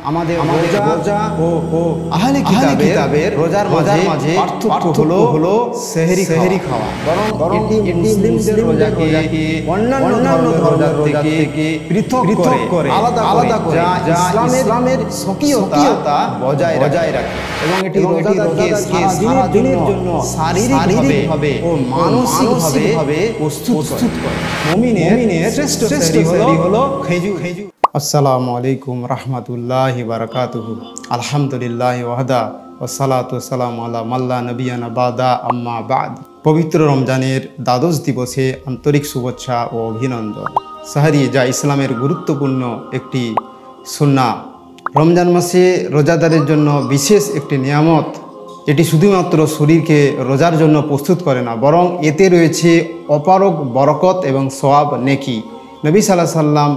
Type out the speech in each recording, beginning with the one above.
আমাদের রোজা ও আহলে কিতাবের রোজার মাঝে পার্থক্য হলো সেহরি খাওয়া। বরং এটি মুসলিমদের রোজাকে অন্যান্য রোজার থেকে পৃথক করে আলাদা করে যা ইসলামের স্বকীয়তা বজায় রাখে এবং এটি রোজাদারকে সারা দিনের জন্য শারীরিকভাবে ও মানসিকভাবে প্রস্তুত করে। মুমিনের শ্রেষ্ঠ সেহরি হলো খেজুর। আসসালামু আলাইকুম রহমতুল্লাহি বারাকাতুহু। আলহামদুলিল্লাহি ওয়াহদা ওয়াসসালাতু ওয়াসসালামু আলা মাল্লা নবিয়ানা বাদা আম্মা বাদ। পবিত্র রমজানের দ্বাদশ দিবসে আন্তরিক শুভেচ্ছা ও অভিনন্দন। সাহরি, যা ইসলামের গুরুত্বপূর্ণ একটি সুন্নাহ, রমজান মাসে রোজাদারের জন্য বিশেষ একটি নিয়ামত। এটি শুধুমাত্র শরীরকে রোজার জন্য প্রস্তুত করে না, বরং এতে রয়েছে অপারগ বরকত এবং সওয়াব নেকি। নবী সাল্লাল্লাহু আলাইহি সাল্লাম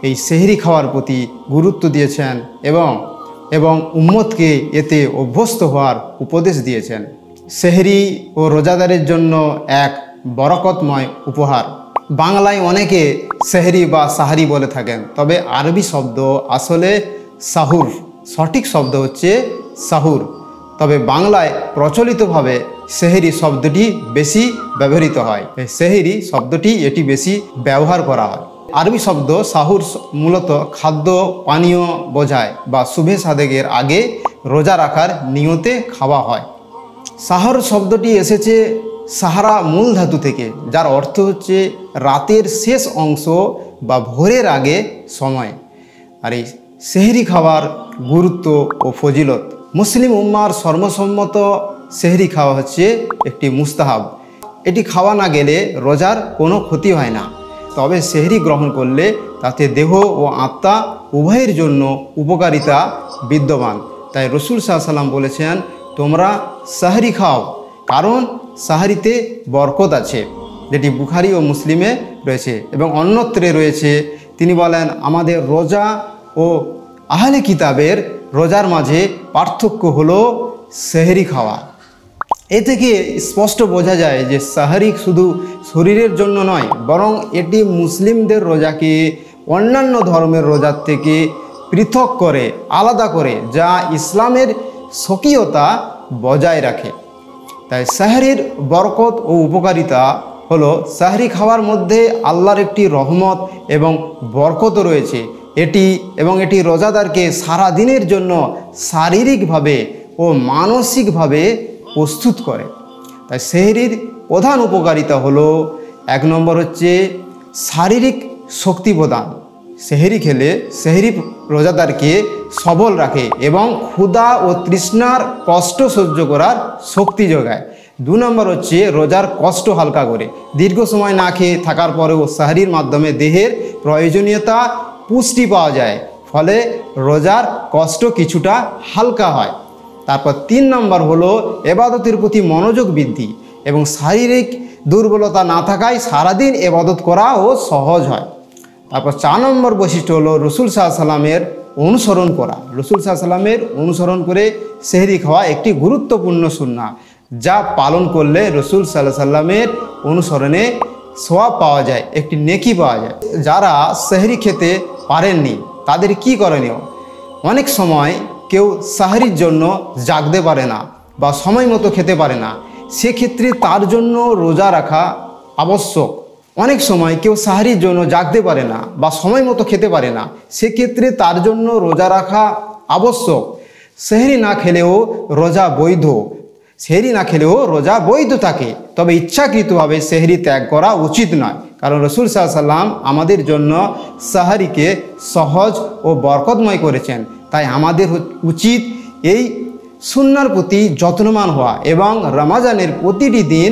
এই সেহরি খাওয়ার প্রতি গুরুত্ব দিয়েছেন এবং উম্মতকে এতে অভ্যস্ত হওয়ার উপদেশ দিয়েছেন। সেহরি ও রোজাদারের জন্য এক বরকতময় উপহার। বাংলায় অনেকে সেহরি বা সাহারি বলে থাকেন, তবে আরবি শব্দ আসলে সাহুর। সঠিক শব্দ হচ্ছে সাহুর, তবে বাংলায় প্রচলিতভাবে সেহরি শব্দটি বেশি ব্যবহৃত হয়। সেহরি শব্দটি এটি বেশি ব্যবহার করা হয়। আরবি শব্দ সাহুর মূলত খাদ্য পানীয় বোঝায় বা শুভে সাদেকের আগে রোজা রাখার নিয়তে খাওয়া হয়। সাহর শব্দটি এসেছে সাহারা মূল ধাতু থেকে, যার অর্থ হচ্ছে রাতের শেষ অংশ বা ভোরের আগে সময়। আর এই সেহরি খাওয়ার গুরুত্ব ও ফজিলত, মুসলিম উম্মার সর্বসম্মত সেহরি খাওয়া হচ্ছে একটি মুস্তাহাব। এটি খাওয়া না গেলে রোজার কোনো ক্ষতি হয় না, তবে সেহরি গ্রহণ করলে তাতে দেহ ও আত্মা উভয়ের জন্য উপকারিতা বিদ্যমান। তাই রাসূল সাল্লাল্লাহু আলাইহি সাল্লাম বলেছেন, তোমরা সাহরি খাও, কারণ সাহরিতে বরকত আছে, যেটি বুখারী ও মুসলিমে রয়েছে এবং অন্যত্রে রয়েছে। তিনি বলেন, আমাদের রোজা ও আহলে কিতাবের রোজার মাঝে পার্থক্য হলো সেহরি খাওয়া। এ থেকে স্পষ্ট বোঝা যায় যে সাহরি শুধু শরীরের জন্য নয়, বরং এটি মুসলিমদের রোজাকে অন্যান্য ধর্মের রোজার থেকে পৃথক করে আলাদা করে, যা ইসলামের স্বকীয়তা বজায় রাখে। তাই সাহরির বরকত ও উপকারিতা হলো, সাহরি খাওয়ার মধ্যে আল্লাহর একটি রহমত এবং বরকত রয়েছে। এটি রোজাদারকে সারা দিনের জন্য শারীরিকভাবে ও মানসিকভাবে প্রস্তুত করে। তাই সেহরির প্রধান উপকারিতা হলো, এক নম্বর হচ্ছে শারীরিক শক্তি প্রদান। সেহরি খেলে সেহরি রোজাদারকে সবল রাখে এবং ক্ষুধা ও তৃষ্ণার কষ্ট সহ্য করার শক্তি যোগায়। 2 নম্বর হচ্ছে রোজার কষ্ট হালকা করে। দীর্ঘ সময় না খেয়ে থাকার পরেও সাহরির মাধ্যমে দেহের প্রয়োজনীয়তা পুষ্টি পাওয়া যায়, ফলে রোজার কষ্ট কিছুটা হালকা হয়। তারপর 3 নম্বর হলো এবাদতের প্রতি মনোযোগ বৃদ্ধি এবং শারীরিক দুর্বলতা না থাকায় সারাদিন এবাদত করাও সহজ হয়। তারপর 4 নম্বর বৈশিষ্ট্য হলো রাসূল সাল্লাল্লাহু আলাইহি সাল্লামের অনুসরণ করা। রাসূল সাল্লাল্লাহু আলাইহি সাল্লামের অনুসরণ করে সেহরি খাওয়া একটি গুরুত্বপূর্ণ সুন্নাহ, যা পালন করলে রাসূল সাল্লাল্লাহু আলাইহি সাল্লামের অনুসরণে সওয়াব পাওয়া যায়, একটি নেকি পাওয়া যায়। যারা সেহরি খেতে পারেননি তাদের কি করণীয়? অনেক সময় কেউ সাহরির জন্য জাগতে পারে না বা সময় মতো খেতে পারে না, সেক্ষেত্রে তার জন্য রোজা রাখা আবশ্যক। অনেক সময় কেউ সাহরির জন্য জাগতে পারে না বা সময় মতো খেতে পারে না, সেক্ষেত্রে তার জন্য রোজা রাখা আবশ্যক। সেহরি না খেলেও রোজা বৈধ থাকে, তবে ইচ্ছাকৃতভাবে সেহরি ত্যাগ করা উচিত নয়, কারণ রাসূল সাল্লাল্লাহু আলাইহি সাল্লাম আমাদের জন্য সাহরিকে সহজ ও বরকতময় করেছেন। তাই আমাদের উচিত এই সুন্নাহর প্রতি যত্নবান হওয়া এবং রমজানের প্রতিটি দিন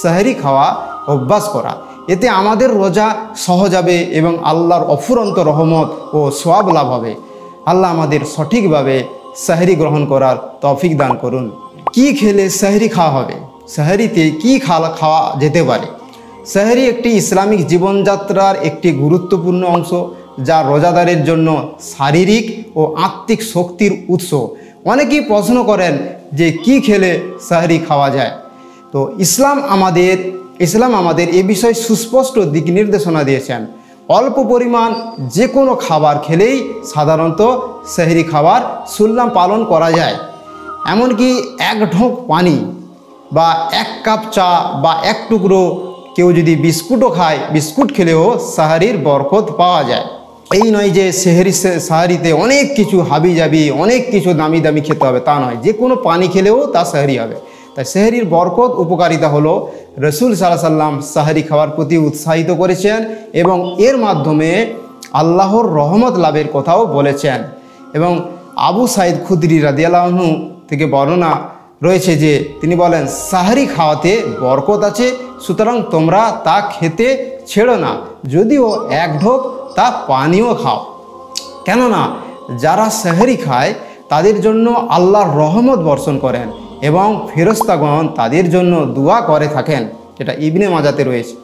সেহরি খাওয়া অভ্যাস করা। এতে আমাদের রোজা সহজ হবে এবং আল্লাহর অফুরন্ত রহমত ও সওয়াব লাভ হবে। আল্লাহ আমাদের সঠিকভাবে সেহরি গ্রহণ করার তৌফিক দান করুন। কি খেলে সেহরি খাওয়া হবে? সেহরিতে কি খাওয়া যেতে পারে? সেহরি একটি ইসলামিক জীবনযাত্রার একটি গুরুত্বপূর্ণ অংশ, যা রোজাদারের জন্য শারীরিক ও আত্মিক শক্তির উৎস। অনেকেই প্রশ্ন করেন যে কি খেলে সেহরি খাওয়া যায়। তো ইসলাম আমাদের এ বিষয়ে সুস্পষ্ট দিক নির্দেশনা দিয়েছেন। অল্প পরিমাণ যে কোনো খাবার খেলেই সাধারণত সেহরি খাবার সুন্নাহ পালন করা যায়। এমনকি এক ঢোক পানি বা এক কাপ চা বা এক টুকরো কেউ যদি বিস্কুটও খায়, বিস্কুট খেলেও সাহারির বরকত পাওয়া যায়। এই নয় যে সাহারিতে অনেক কিছু হাবি জাবি অনেক কিছু দামি দামি খেতে হবে, তা নয়, যে কোনো পানি খেলেও তা সাহারি হবে। তাই সেহরির বরকত উপকারিতা হলো রসুল সাল্লাল্লাহু আলাইহি ওয়াসাল্লাম সাহারি খাওয়ার প্রতি উৎসাহিত করেছেন এবং এর মাধ্যমে আল্লাহর রহমত লাভের কথাও বলেছেন। এবং আবু সাঈদ খুদরি রাদিয়াল্লাহু আনহু থেকে বর্ণনা রয়েছে যে তিনি বলেন, সাহারি খাওয়াতে বরকত আছে, সুতরাং তোমরা তা খেতে ছেড়ো না, যদিও এক ঢোক তা পানিও খাও। কেননা যারা সেহরি খায় তাদের জন্য আল্লাহর রহমত বর্ষণ করেন এবং ফেরেশতাগণ তাদের জন্য দোয়া করে থাকেন, যেটা ইবনে মাজাতে রয়েছে।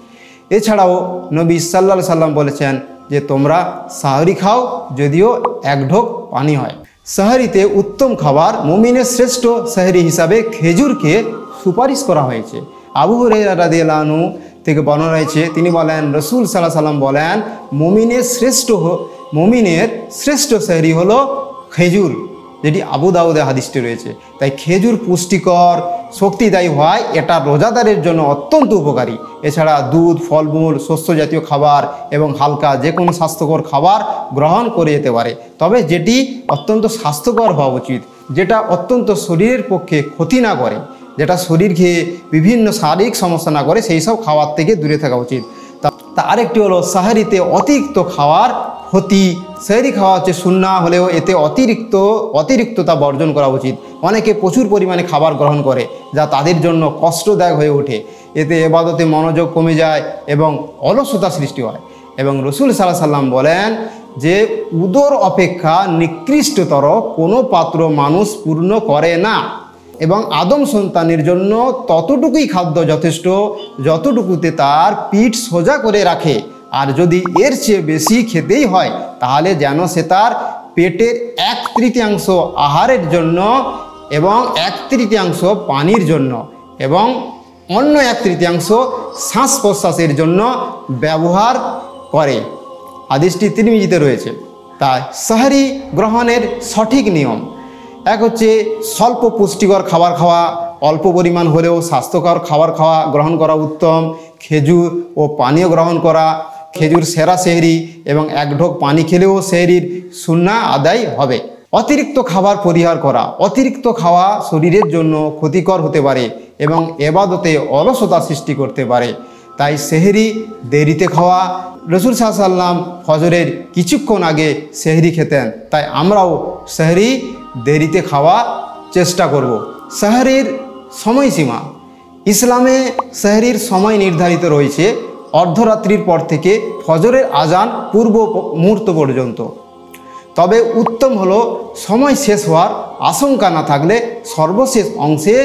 এছাড়াও নবী সাল্লাল্লাহু আলাইহি সাল্লাম বলেছেন যে তোমরা সাহরি খাও, যদিও এক ঢোক পানি হয়। সাহরিতে উত্তম খাবার, মুমিনের শ্রেষ্ঠ সাহরি হিসাবে খেজুরকে সুপারিশ করা হয়েছে। আবু হুরায়রা রাদিয়াল্লাহু আনহু থেকে বর্ণনা রয়েছে, তিনি বলেন রসুল সাল্লাল্লাহু আলাইহি সাল্লাম বলেন, মুমিনের শ্রেষ্ঠ সাহরি হলো খেজুর, যেটি আবু দাউদে হাদিসটি রয়েছে। তাই খেজুর পুষ্টিকর, শক্তিদায়ী হয়, এটা রোজাদারের জন্য অত্যন্ত উপকারী। এছাড়া দুধ, ফলমূল, শস্য জাতীয় খাবার এবং হালকা যে কোনো স্বাস্থ্যকর খাবার গ্রহণ করে যেতে পারে, তবে যেটি অত্যন্ত স্বাস্থ্যকর হওয়া উচিত, যেটা অত্যন্ত শরীরের পক্ষে ক্ষতি না করে, যেটা শরীর খেয়ে বিভিন্ন শারীরিক সমস্যা না করে, সেই সব খাবার থেকে দূরে থাকা উচিত। তা আরেকটি হলো সাহারিতে অতিরিক্ত খাওয়ার ক্ষতি। সেহরি খাওয়া হচ্ছে সুন্নাহ হলেও এতে অতিরিক্ততা বর্জন করা উচিত। অনেকে প্রচুর পরিমাণে খাবার গ্রহণ করে, যা তাদের জন্য কষ্টদায়ক হয়ে ওঠে। এতে ইবাদতে মনোযোগ কমে যায় এবং অলসতা সৃষ্টি হয়। এবং রসুল সাল্লাল্লাহু আলাইহি সাল্লাম বলেন যে উদর অপেক্ষা নিকৃষ্টতর কোনো পাত্র মানুষ পূর্ণ করে না, এবং আদম সন্তানের জন্য ততটুকুই খাদ্য যথেষ্ট যতটুকুতে তার পিঠ সোজা করে রাখে, আর যদি এর চেয়ে বেশি খেতেই হয় তাহলে যেন সে তার পেটের 1/3 আহারের জন্য এবং 1/3 পানির জন্য এবং অন্য 1/3 শ্বাস প্রশ্বাসের জন্য ব্যবহার করে। হাদিসটি তিরমিজিতে রয়েছে। তাই সাহরি গ্রহণের সঠিক নিয়ম, এক হচ্ছে স্বল্প পুষ্টিকর খাবার খাওয়া, অল্প পরিমাণ হলেও স্বাস্থ্যকর খাবার গ্রহণ করা উত্তম, খেজুর ও পানীয় গ্রহণ করা, খেজুর সেরা সেহরি এবং এক ঢোক পানি খেলেও সেহরির সুন্নাহ আদায় হবে। অতিরিক্ত খাবার পরিহার করা, অতিরিক্ত খাওয়া শরীরের জন্য ক্ষতিকর হতে পারে এবং ইবাদতে অলসতা সৃষ্টি করতে পারে। তাই সেহরি দেরিতে খাওয়া, রসুল সাল্লাল্লাহু আলাইহি সাল্লাম ফজরের কিছুক্ষণ আগে সেহরি খেতেন, তাই আমরাও সেহরি দেরিতে খাওয়া চেষ্টা করব। সেহরির সময়সীমা, ইসলামে সেহরির সময় নির্ধারিত রয়েছে অর্ধরাত্রির পর থেকে ফজরের আজান পূর্ব মুহূর্ত পর্যন্ত। তবে উত্তম হলো সময় শেষ হওয়ার আশঙ্কা না থাকলে সর্বশেষ অংশে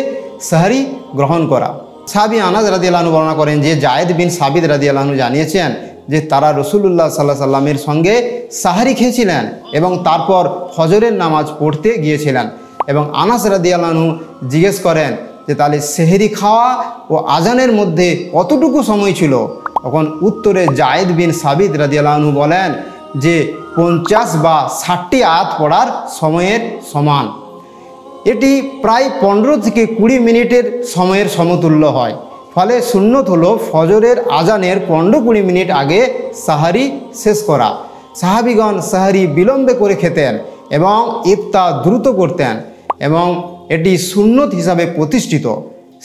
সেহরি গ্রহণ করা। সাহাবী আনাস রাদিয়াল্লাহু আনহু বর্ণনা করেন যে জায়েদ বিন সাবিত রাদিয়াল্লাহু আনহু জানিয়েছেন যে তারা রাসূলুল্লাহ সাল্লাল্লাহু আলাইহি সাল্লামের সঙ্গে সাহরি খেয়েছিলেন এবং তারপর ফজরের নামাজ পড়তে গিয়েছিলেন। এবং আনাস রাদিয়াল্লাহু আনহু জিজ্ঞেস করেন যে তাহলে সেহরি খাওয়া ও আজানের মধ্যে কতটুকু সময় ছিল? তখন উত্তরে জায়েদ বিন সাবিত রাদিয়াল্লাহু আনহু বলেন যে 50 বা 60টি আয়াত পড়ার সময়ের সমান। এটি প্রায় 15 থেকে 20 মিনিটের সময়ের সমতুল্য হয়। ফলে সুন্নত হলো ফজরের আজানের 15-20 মিনিট আগে সাহারি শেষ করা। সাহাবীগণ সাহারি বিলম্বে করে খেতেন এবং ইফতার দ্রুত করতেন এবং এটি সুন্নত হিসাবে প্রতিষ্ঠিত।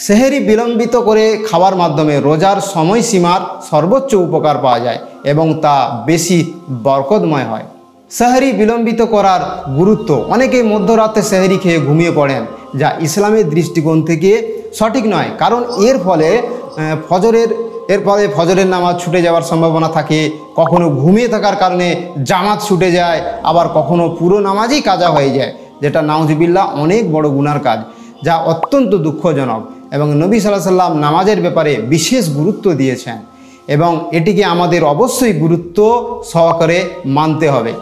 সেহরি বিলম্বিত করে খাওয়ার মাধ্যমে রোজার সময়সীমার সর্বোচ্চ উপকার পাওয়া যায় এবং তা বেশি বরকতময় হয়। সেহরি বিলম্বিত করার গুরুত্ব, অনেকে মধ্যরাতে সেহরি খেয়ে ঘুমিয়ে পড়েন, যা ইসলামের দৃষ্টিকোণ থেকে সঠিক নয়, কারণ এর ফলে ফজরের নামাজ ছুটে যাওয়ার সম্ভাবনা থাকে। কখনো ঘুমিয়ে থাকার কারণে জামাত ছুটে যায়, আবার কখনো পুরো নামাজই কাজা হয়ে যায়, যেটা নাউজুবিল্লাহ অনেক বড় গুনার কাজ, যা অত্যন্ত দুঃখজনক। এবং নবী সাল্লাল্লাহু আলাইহি সাল্লাম নামাজের ব্যাপারে বিশেষ গুরুত্ব দিয়েছেন এবং এটিকে আমাদের অবশ্যই গুরুত্ব সহকারে মানতে হবে।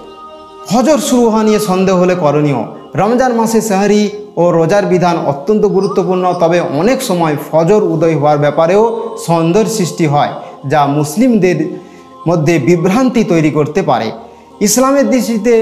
ফজর শুরু হওয়া নিয়ে সন্দেহ হলে করণীয়। রমজান মাসে সেহরি ও রোজার বিধান অত্যন্ত গুরুত্বপূর্ণ, তবে অনেক সময় ফজর উদয় হওয়ার ব্যাপারেও সন্দেহের সৃষ্টি হয়, যা মুসলিমদের মধ্যে বিভ্রান্তি তৈরি করতে পারে। ইসলামের দৃষ্টিতে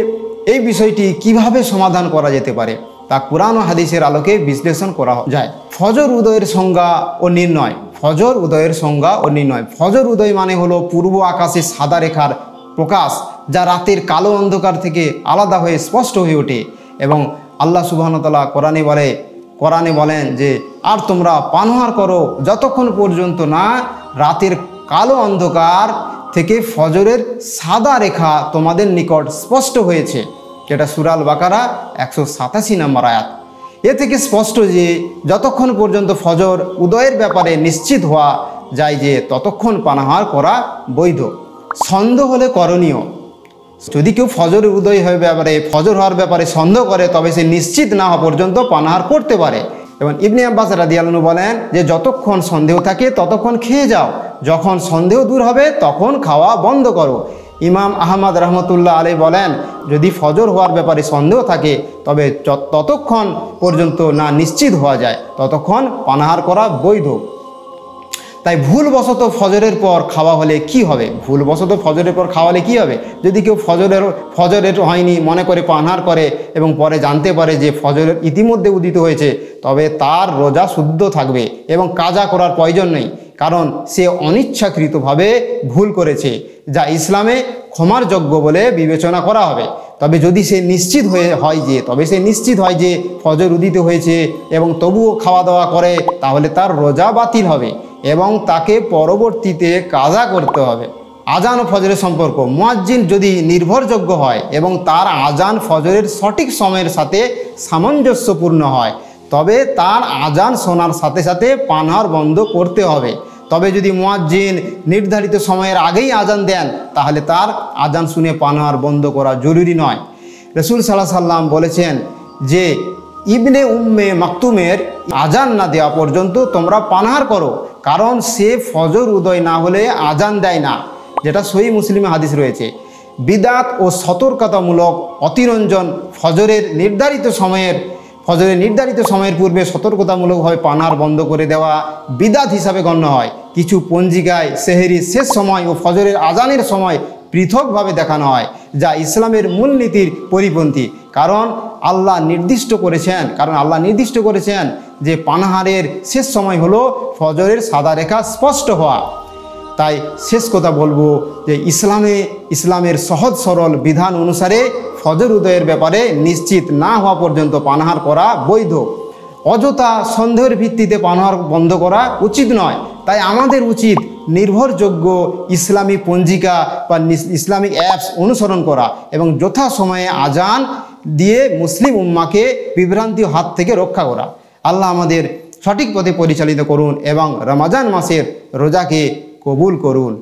এই বিষয়টি কিভাবে সমাধান করা যেতে পারে তা কুরআন ও হাদিসের আলোকে বিশ্লেষণ করা যায়। ফজর উদয়ের সংজ্ঞা ও নির্ণয়। ফজর উদয়ের সংজ্ঞা ও নির্ণয়। ফজর উদয় মানে হলো পূর্ব আকাশে সাদা রেখার প্রকাশ, যা রাতের কালো অন্ধকার থেকে আলাদা হয়ে স্পষ্ট হয়ে ওঠে। এবং আল্লাহ সুবহানাহু ওয়া তাআলা কোরআনে বলেন যে, আর তোমরা পানাহার করো যতক্ষণ পর্যন্ত না রাতের কালো অন্ধকার থেকে ফজরের সাদা রেখা তোমাদের নিকট স্পষ্ট হয়েছে, যেটা সূরা আল বাকারা 187 নম্বর আয়াত। এ থেকে স্পষ্ট যে যতক্ষণ পর্যন্ত ফজর উদয়ের ব্যাপারে নিশ্চিত হওয়া যায় যে ততক্ষণ পানাহার করা বৈধ। সন্দেহ হলে করণীয়। যদি কেউ ফজর উদয় ফজর হওয়ার ব্যাপারে সন্দেহ করে, তবে সে নিশ্চিত না হওয়া পর্যন্ত পানাহার করতে পারে। এবং ইবনে আব্বাস রাদিয়াল্লাহু আনহু বলেন যে, যতক্ষণ সন্দেহ থাকে ততক্ষণ খেয়ে যাও, যখন সন্দেহ দূর হবে তখন খাওয়া বন্ধ করো। ইমাম আহমদ রহমতুল্লাহ আলাইহি বলেন, যদি ফজর হওয়ার ব্যাপারে সন্দেহ থাকে তবে ততক্ষণ পর্যন্ত না নিশ্চিত হওয়া যায় ততক্ষণ পানাহার করা বৈধ। তাই ভুলবশত ফজরের পর খাওয়া হলে কি হবে? ভুলবশত ফজরের পর খাওয়ালে কি হবে? যদি কেউ ফজরের হয়নি মনে করে পানাহার করে এবং পরে জানতে পারে যে ফজরের ইতিমধ্যে উদিত হয়েছে, তবে তার রোজা শুদ্ধ থাকবে এবং কাজা করার প্রয়োজন নেই, কারণ সে অনিচ্ছাকৃতভাবে ভুল করেছে, যা ইসলামে ক্ষমার যোগ্য বলে বিবেচনা করা হবে। তবে যদি সে নিশ্চিত হয় যে ফজর উদিত হয়েছে এবং তবুও খাওয়া দাওয়া করে, তাহলে তার রোজা বাতিল হবে এবং তাকে পরবর্তীতে কাজা করতে হবে। আজান ও ফজরের সম্পর্ক। মুয়াজ্জিন যদি নির্ভরযোগ্য হয় এবং তার আজান ফজরের সঠিক সময়ের সাথে সামঞ্জস্যপূর্ণ হয়, তবে তার আজান শোনার সাথে সাথে পানাহার বন্ধ করতে হবে। তবে যদি মুয়াজ্জিন নির্ধারিত সময়ের আগেই আজান দেন, তাহলে তার আজান শুনে পানাহার বন্ধ করা জরুরি নয়। রাসূল সাল্লাল্লাহু আলাইহি ওয়াসাল্লাম বলেছেন যে, ইবনে উম্মে মাকতুমের আজান না দেওয়া পর্যন্ত তোমরা পানাহার করো, কারণ সে ফজর উদয় না হলে আজান দেয় না, যেটা সহিহ মুসলিমে হাদিস রয়েছে। বিদআত ও সতর্কতামূলক অতিরঞ্জন। ফজরের নির্ধারিত সময়ের পূর্বে সতর্কতামূলকভাবে পানাহার বন্ধ করে দেওয়া বিদআত হিসাবে গণ্য হয়। কিছু পঞ্জিকায় সেহরির শেষ সময় ও ফজরের আজানের সময় পৃথকভাবে দেখানো হয়, যা ইসলামের মূলনীতির পরিপন্থী। কারণ আল্লাহ নির্দিষ্ট করেছেন যে পানাহারের শেষ সময় হলো ফজরের সাদা রেখা স্পষ্ট হওয়া। তাই শেষ কথা বলবো যে ইসলামের সহজ সরল বিধান অনুসারে ফজর উদয়ের ব্যাপারে নিশ্চিত না হওয়া পর্যন্ত পানাহার করা বৈধ। অযথা সন্দেহের ভিত্তিতে পানাহার বন্ধ করা উচিত নয়। তাই আমাদের উচিত নির্ভরযোগ্য ইসলামী পঞ্জিকা বা ইসলামিক অ্যাপস অনুসরণ করা এবং যথাসময়ে আজান দিয়ে মুসলিম উম্মাকে বিভ্রান্তির হাত থেকে রক্ষা করা। আল্লাহ আমাদের সঠিক পথে পরিচালিত করুন এবং রমজান মাসের রোজাকে কবুল করুন।